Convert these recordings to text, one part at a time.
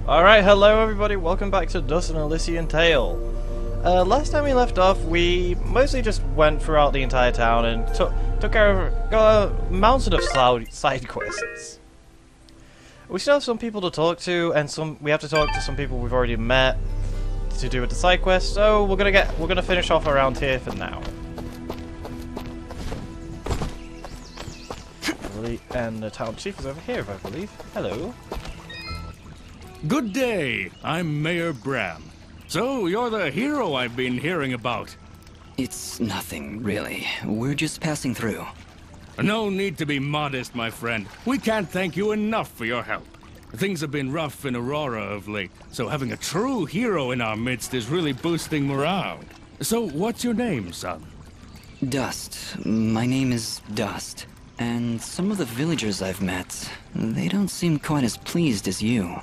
Alright, hello everybody, welcome back to Dust and Elysian Tale. Last time we left off, we mostly just went throughout the entire town and took care of a mountain of side quests. We still have some people to talk to, and we have to talk to some people we've already met to do with the side quests, so we're gonna finish off around here for now. And the town chief is over here, I believe. Hello. Good day. I'm Mayor Bram. So, you're the hero I've been hearing about. It's nothing, really. We're just passing through. No need to be modest, my friend. We can't thank you enough for your help. Things have been rough in Aurora of late, so having a true hero in our midst is really boosting morale. So, what's your name, son? Dust. My name is Dust. And some of the villagers I've met, they don't seem quite as pleased as you.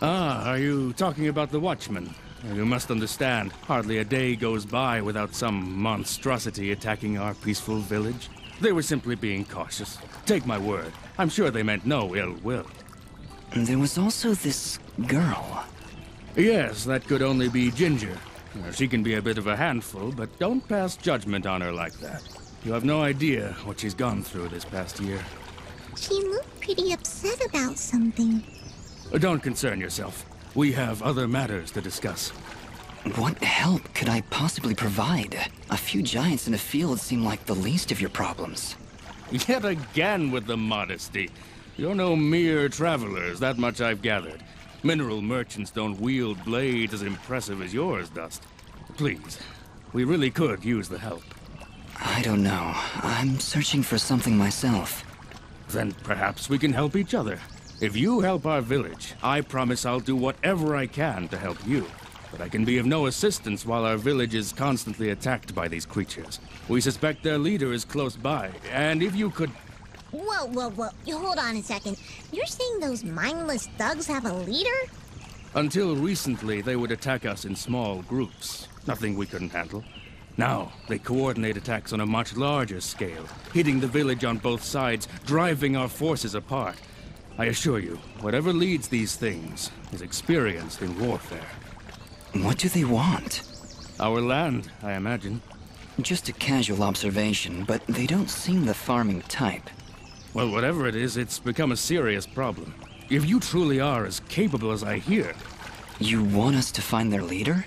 Ah, are you talking about the Watchmen? You must understand, hardly a day goes by without some monstrosity attacking our peaceful village. They were simply being cautious. Take my word, I'm sure they meant no ill will. There was also this girl. Yes, that could only be Ginger. She can be a bit of a handful, but don't pass judgment on her like that. You have no idea what she's gone through this past year. She looked pretty upset about something. Don't concern yourself. We have other matters to discuss. What help could I possibly provide? A few giants in a field seem like the least of your problems. Yet again with the modesty. You're no mere travelers, that much I've gathered. Mineral merchants don't wield blades as impressive as yours, Dust. Please, we really could use the help. I don't know. I'm searching for something myself. Then perhaps we can help each other. If you help our village, I promise I'll do whatever I can to help you. But I can be of no assistance while our village is constantly attacked by these creatures. We suspect their leader is close by, and if you could... Whoa. You hold on a second. You're saying those mindless thugs have a leader? Until recently, they would attack us in small groups. Nothing we couldn't handle. Now, they coordinate attacks on a much larger scale, hitting the village on both sides, driving our forces apart. I assure you, whatever leads these things is experienced in warfare. What do they want? Our land, I imagine. Just a casual observation, but they don't seem the farming type. Well, whatever it is, it's become a serious problem. If you truly are as capable as I hear... You want us to find their leader?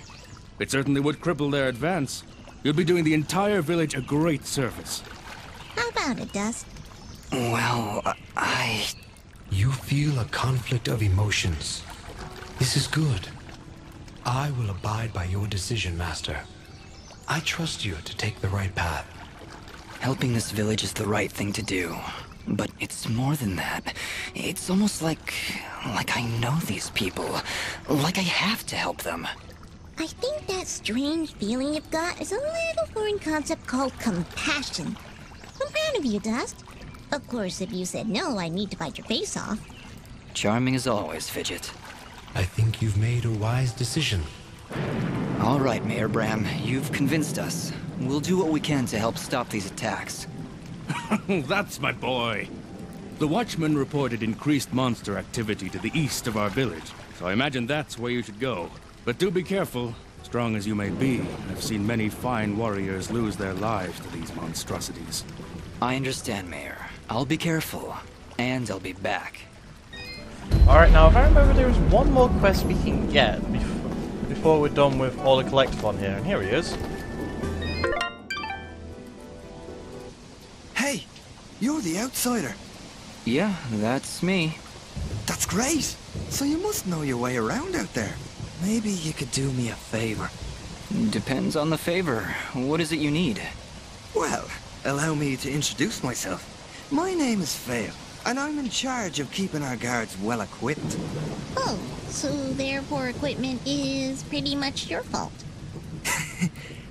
It certainly would cripple their advance. You'll be doing the entire village a great service. How about it, Dust? Well, You feel a conflict of emotions. This is good. I will abide by your decision, Master. I trust you to take the right path. Helping this village is the right thing to do. But it's more than that. It's almost like I know these people. Like I have to help them. I think that strange feeling you've got is a little foreign concept called compassion. I'm proud of you, Dust. Of course, if you said no, I'd need to bite your face off. Charming as always, Fidget. I think you've made a wise decision. All right, Mayor Bram, you've convinced us. We'll do what we can to help stop these attacks. That's my boy. The Watchmen reported increased monster activity to the east of our village, so I imagine that's where you should go. But do be careful. Strong as you may be, I've seen many fine warriors lose their lives to these monstrosities. I understand, Mayor. I'll be careful, and I'll be back. Alright, now if I remember there was one more quest we can get before we're done with all the collectible here, and here he is. Hey, you're the outsider. Yeah, that's me. That's great. So you must know your way around out there. Maybe you could do me a favor. Depends on the favor. What is it you need? Well, allow me to introduce myself. My name is Fail, and I'm in charge of keeping our guards well equipped. Oh, so therefore equipment is pretty much your fault.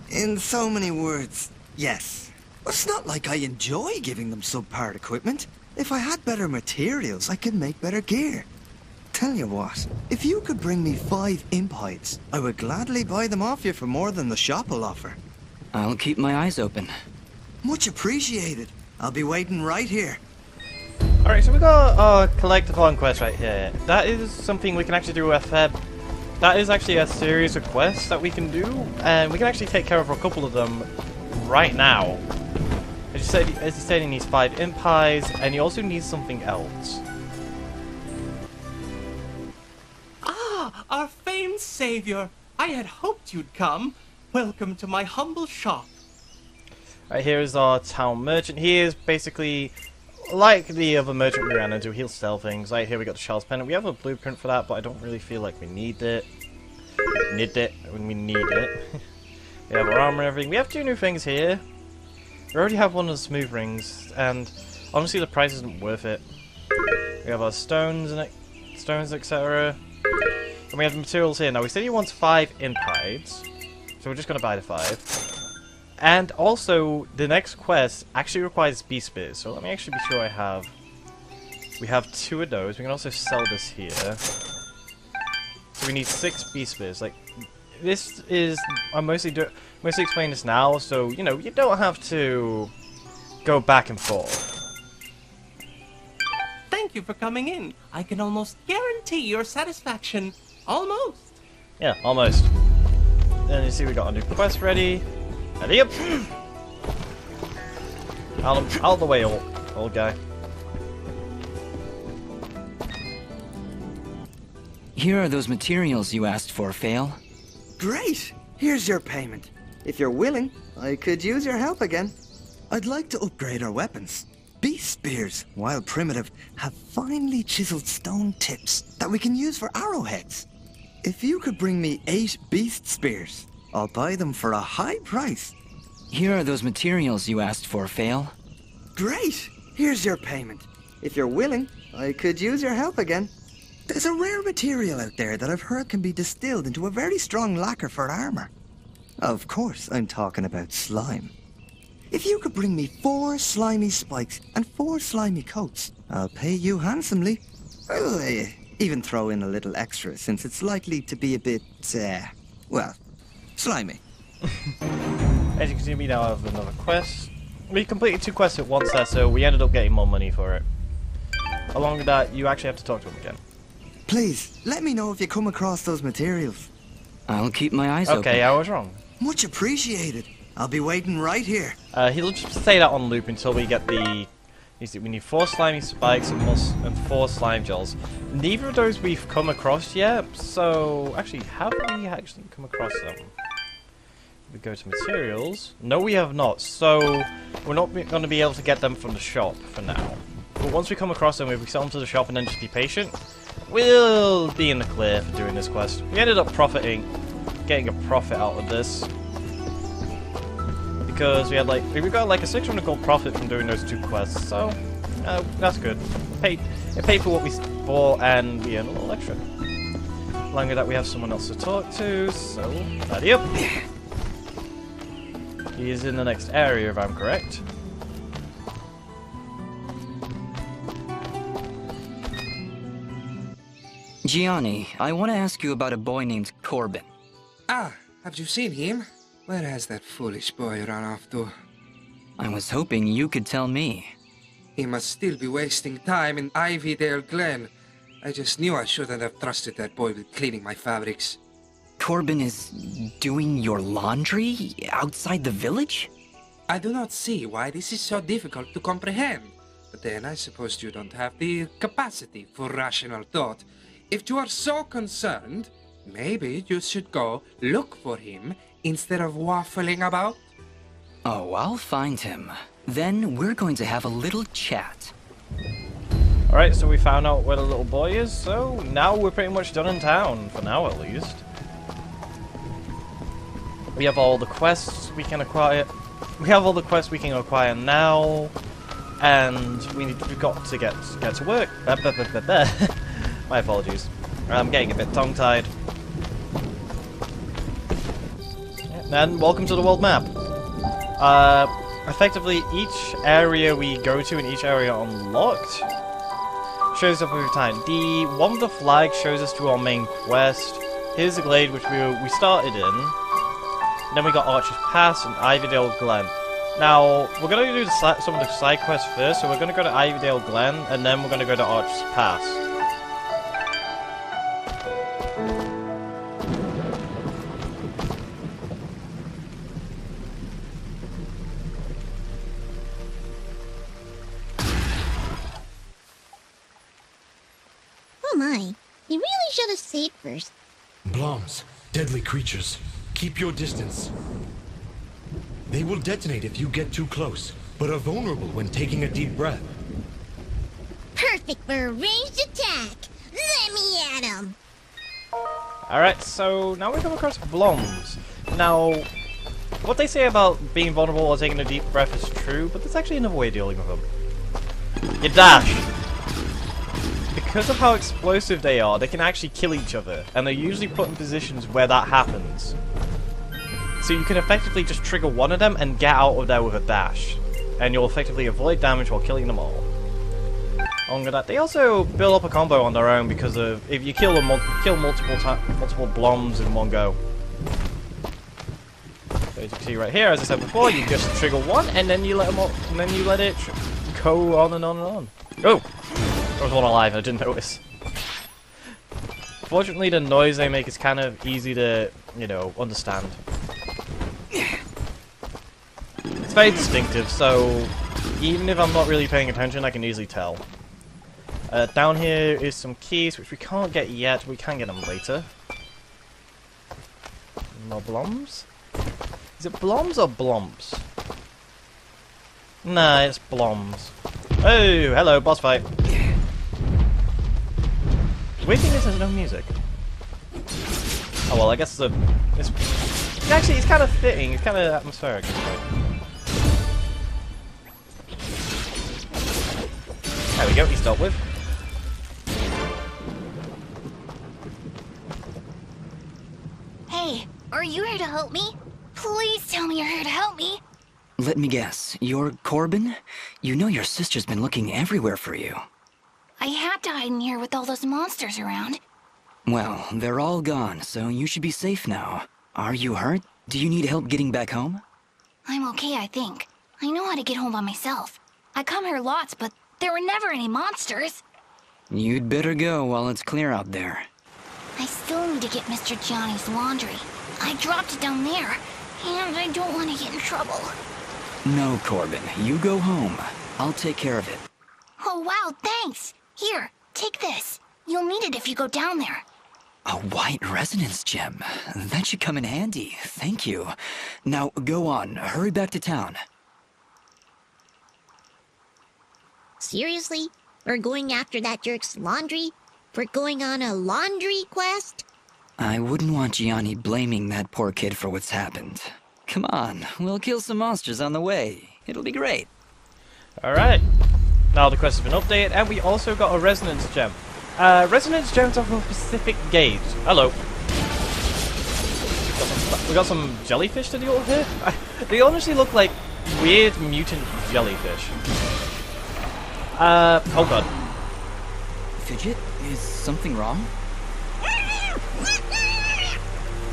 In so many words, yes. But it's not like I enjoy giving them subpar equipment. If I had better materials, I could make better gear. Tell you what, if you could bring me 5 imp hides, I would gladly buy them off you for more than the shop will offer. I'll keep my eyes open. Much appreciated. I'll be waiting right here. Alright, so we got our collectathon quest right here. That is something we can actually do with that is actually a series of quests that we can do, and we can actually take care of a couple of them right now. As you said, he needs 5 imp pies, and he also needs something else. Ah, our famed savior! I had hoped you'd come. Welcome to my humble shop. Right, here is our town merchant. He is basically like the other merchant we ran into. He'll sell things. Right here we got the Charles Pennant. We have a blueprint for that, but I don't really feel like we need it. We need it. We have our armor and everything. We have 2 new things here. We already have one of the smooth rings, and honestly the price isn't worth it. We have our stones and etc. And we have the materials here. Now we said he wants 5 imp hides, so we're just gonna buy the 5. And also, the next quest actually requires beast spears, so let me actually be sure I have... We have 2 of those. We can also sell this here. So we need 6 beast spears. Like, this is... I'm mostly explaining this now, so, you know, you don't have to go back and forth. Thank you for coming in. I can almost guarantee your satisfaction. Almost. Yeah, almost. And you see we got a new quest ready. And yep. Out of the way, old guy. Here are those materials you asked for, Fail. Great! Here's your payment. If you're willing, I could use your help again. I'd like to upgrade our weapons. Beast spears, while primitive, have finely chiseled stone tips that we can use for arrowheads. If you could bring me 8 beast spears, I'll buy them for a high price. Here are those materials you asked for, Fail. Great! Here's your payment. If you're willing, I could use your help again. There's a rare material out there that I've heard can be distilled into a very strong lacquer for armor. Of course, I'm talking about slime. If you could bring me 4 slimy spikes and 4 slimy coats, I'll pay you handsomely. I'll even throw in a little extra since it's likely to be a bit, well, slimy. As you can see, we now have another quest. We completed 2 quests at once there, so we ended up getting more money for it. Along with that, you actually have to talk to him again. Please, let me know if you come across those materials. I'll keep my eyes open. Okay, I was wrong. Much appreciated. I'll be waiting right here. He'll just say that on loop until we get the... You see, we need 4 slimy spikes and 4 slime gels. Neither of those we've come across yet, so... Actually, have we actually come across them? We go to materials. No, we have not, so... We're not going to be able to get them from the shop for now. But once we come across them, if we sell them to the shop and then just be patient, we'll be in the clear for doing this quest. We ended up getting a profit out of this. Because we got like a 600 gold profit from doing those 2 quests, so that's good. It paid for what we bought, and we earned a little extra. Along with that, we have someone else to talk to, so tidy up. He is in the next area, if I'm correct. Gianni, I want to ask you about a boy named Corbin. Ah, have you seen him? Where has that foolish boy run off to? I was hoping you could tell me. He must still be wasting time in Ivydale Glen. I just knew I shouldn't have trusted that boy with cleaning my fabrics. Corbin is doing your laundry outside the village? I do not see why this is so difficult to comprehend. But then I suppose you don't have the capacity for rational thought. If you are so concerned, maybe you should go look for him instead of waffling about. Oh, I'll find him. Then we're going to have a little chat. Alright, so we found out where the little boy is, so now we're pretty much done in town, for now at least. We have all the quests we can acquire. We have all the quests we can acquire now, and we've got to get to work. My apologies. I'm getting a bit tongue-tied. And welcome to the world map. Effectively, each area we go to and each area unlocked shows up over time. The one with the flag shows us to our main quest. Here's the glade which we started in. Then we got Archer's Pass and Ivydale Glen. Now, we're going to do some of the side quests first, so we're going to go to Ivydale Glen, and then we're going to go to Arch's Pass. Oh my, you really should have saved first. Bloms, deadly creatures. Keep your distance. They will detonate if you get too close, but are vulnerable when taking a deep breath. Perfect for a ranged attack. Let me at him. Alright, so now we come across Bloms. Now, what they say about being vulnerable or taking a deep breath is true, but there's actually another way of dealing with them. You dash! Because of how explosive they are, they can actually kill each other, and they're usually put in positions where that happens. So you can effectively just trigger one of them and get out of there with a dash, and you'll effectively avoid damage while killing them all. Along with that, they also build up a combo on their own because of if you kill multiple Bloms in one go. So as you can see right here, as I said before, you just trigger one and then you let them all, and then you let it go on and on and on. Oh, there was one alive. I didn't notice. Fortunately, the noise they make is kind of easy to, you know, understand. It's very distinctive, so even if I'm not really paying attention, I can easily tell. Down here is some keys, which we can't get yet. We can get them later. More Bloms? Is it Bloms or Blomps? Nah, it's Bloms. Oh, hello, boss fight. The weird thing is there's no music. Oh well, I guess it's actually, it's kind of fitting. It's kind of atmospheric. There we go, he's dealt with. Hey, are you here to help me? Please tell me you're here to help me. Let me guess, you're Corbin? You know your sister's been looking everywhere for you. I had to hide in here with all those monsters around. Well, they're all gone, so you should be safe now. Are you hurt? Do you need help getting back home? I'm okay, I think. I know how to get home by myself. I come here lots, but there were never any monsters. You'd better go while it's clear out there. I still need to get Mr. Johnny's laundry. I dropped it down there, and I don't want to get in trouble. No, Corbin, you go home. I'll take care of it. Oh wow, thanks! Here, take this. You'll need it if you go down there. A white resonance gem. That should come in handy. Thank you. Now, go on. Hurry back to town. Seriously? We're going after that jerk's laundry? We're going on a laundry quest? I wouldn't want Gianni blaming that poor kid for what's happened. Come on, we'll kill some monsters on the way. It'll be great. Alright. Now the quest has been updated, and we also got a resonance gem. Resonance gems are for a specific gauge. Hello. We got some jellyfish to deal with here. They honestly look like weird mutant jellyfish. Oh god. Fidget, is something wrong?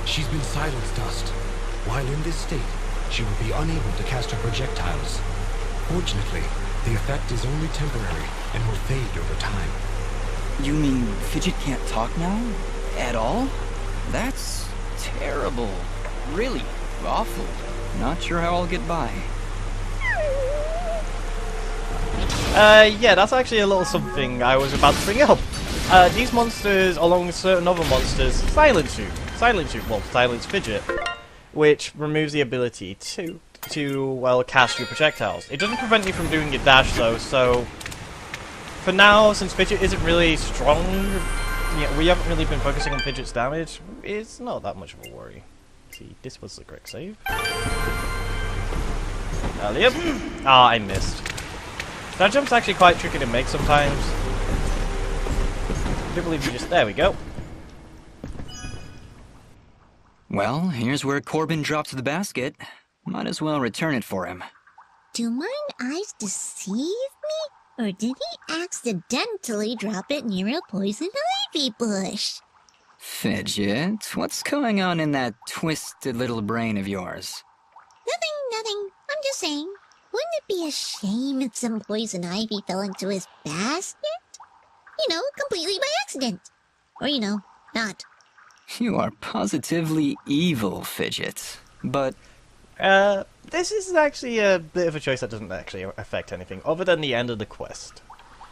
She's been silenced, Dust. While in this state, she will be unable to cast her projectiles. Fortunately, the effect is only temporary and will fade over time. You mean Fidget can't talk now? At all? That's terrible. Really awful. Not sure how I'll get by. Yeah, that's actually a little something I was about to bring up. These monsters, along with certain other monsters, silence Fidget, which removes the ability to cast your projectiles. It doesn't prevent you from doing your dash though, so for now, since Fidget isn't really strong, yeah, we haven't really been focusing on Fidget's damage, it's not that much of a worry. See, this was the correct save. Yep. Ah, I missed. That jump's actually quite tricky to make sometimes. I do believe you just... There we go. Well, here's where Corbin dropped the basket. Might as well return it for him. Do mine eyes deceive me? Or did he accidentally drop it near a poison ivy bush? Fidget, what's going on in that twisted little brain of yours? Nothing. I'm just saying, wouldn't it be a shame if some poison ivy fell into his basket? You know, completely by accident. Or, you know, not. You are positively evil, Fidget. But this is actually a bit of a choice that doesn't actually affect anything, other than the end of the quest.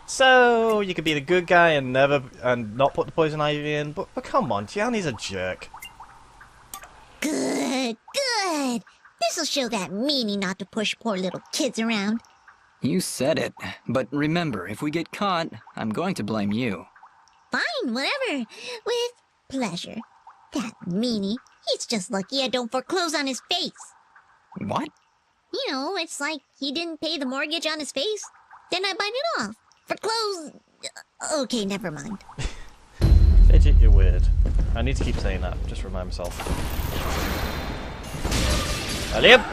So, you could be the good guy and not put the poison ivy in, but come on, Gianni's a jerk. Good, good. This'll show that meanie not to push poor little kids around. you said it. But remember, if we get caught, I'm going to blame you. Fine, whatever. With pleasure. That meanie. He's just lucky I don't foreclose on his face. What? You know, it's like he didn't pay the mortgage on his face. Then I bite it off. Foreclose... Okay, never mind. Fidget, you're weird. I need to keep saying that, just to remind myself. Liam!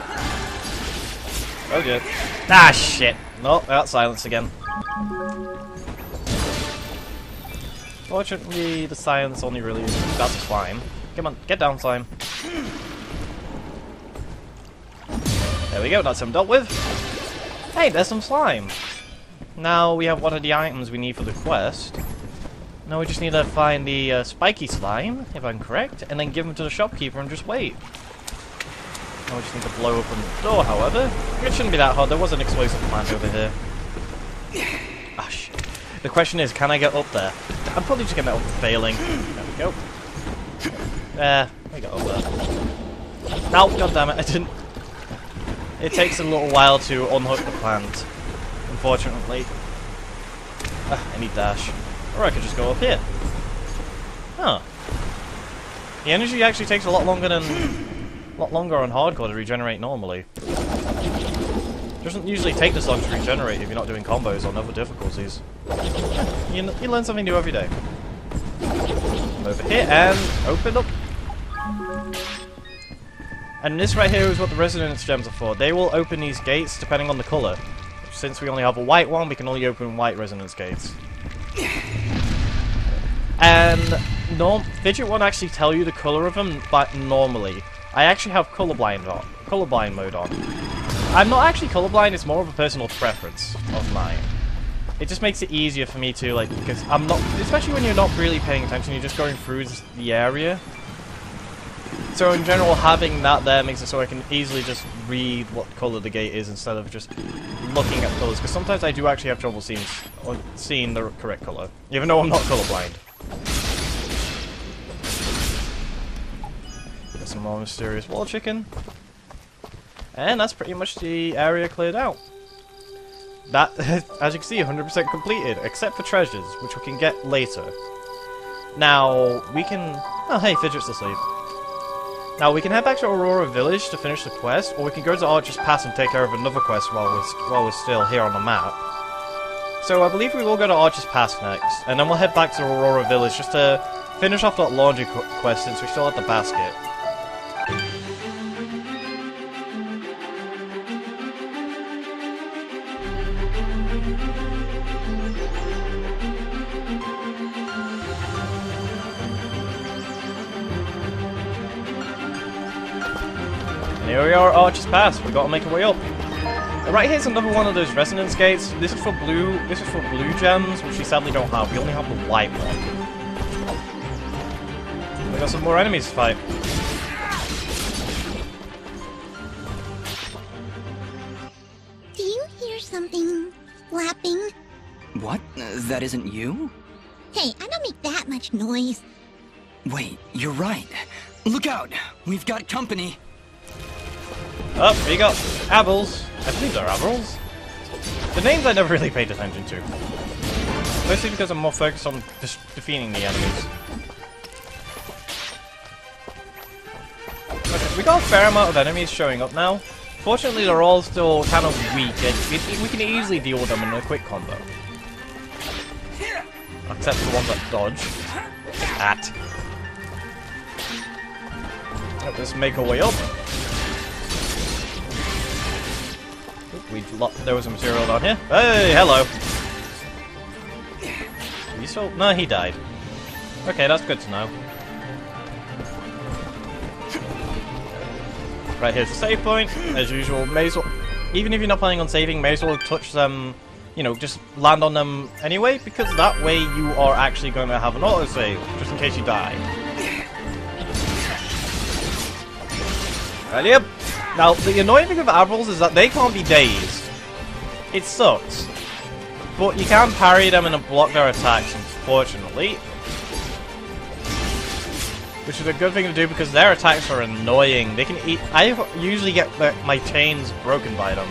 Oh dear. Ah, shit! No, I got silence again. Fortunately, the silence only really that's slime. Come on, get down, slime. There we go, that's him dealt with. Hey, there's some slime. Now we have one of the items we need for the quest. Now we just need to find the spiky slime, if I'm correct, and then give them to the shopkeeper and just wait. Now we just need to blow open the door, however. It shouldn't be that hard, there was an explosive plant over here. Ah, shit. The question is, can I get up there? I'm probably just getting that up and failing. There we go. There, we got up there. No, goddammit, I didn't. It takes a little while to unhook the plant, unfortunately. I need dash. Or I could just go up here. Huh. The energy actually takes a lot longer on HardCore to regenerate normally. Doesn't usually take this long to regenerate if you're not doing combos on other difficulties. You learn something new every day. Over here and open up. And this right here is what the resonance gems are for. They will open these gates depending on the color. Since we only have a white one, we can only open white resonance gates. And Fidget won't actually tell you the color of them, but normally. I actually have colorblind mode on. I'm not actually colorblind, it's more of a personal preference of mine. It just makes it easier for me to, like, because I'm not, especially when you're not really paying attention, you're just going through the area. So in general, having that there makes it so I can easily just read what color the gate is instead of just looking at colors. Because sometimes I do actually have trouble seeing the correct color, even though I'm not colorblind. Get some more mysterious wall chicken. And that's pretty much the area cleared out. That, as you can see, 100% completed, except for treasures, which we can get later. Now, we can... Oh, hey, Fidget's asleep. Now, we can head back to Aurora Village to finish the quest, or we can go to Archer's Pass and take care of another quest while we're still here on the map. So, I believe we will go to Archer's Pass next, and then we'll head back to Aurora Village just to finish off that laundry quest since we still have the basket. Here we are at Archer's Pass. We've got to make our way up. Right here's another one of those resonance gates. This is for blue gems, which we sadly don't have. We only have the white one. We got some more enemies to fight. Do you hear something flapping? What? That isn't you? Hey, I don't make that much noise. Wait, you're right. Look out! We've got company! Oh, we got Abels. I believe they're Abels. The names I never really paid attention to. Mostly because I'm more focused on just defeating the enemies. Okay, we got a fair amount of enemies showing up now. Fortunately, they're all still kind of weak, and we can easily deal with them in a quick combo. Except the ones that dodge. That. Let's make our way up. There was a material down here. Hey, hello. You still? No, he died. Okay, that's good to know. Right, here's the save point. As usual, may as well even if you're not planning on saving, may as well touch them, you know, just land on them anyway, because that way you are actually going to have an autosave, just in case you die. Right, yep. Now, the annoying thing with admirals is that they can't be dazed. It sucks. But you can parry them and block their attacks, unfortunately. Which is a good thing to do because their attacks are annoying. They can eat. I usually get my chains broken by them.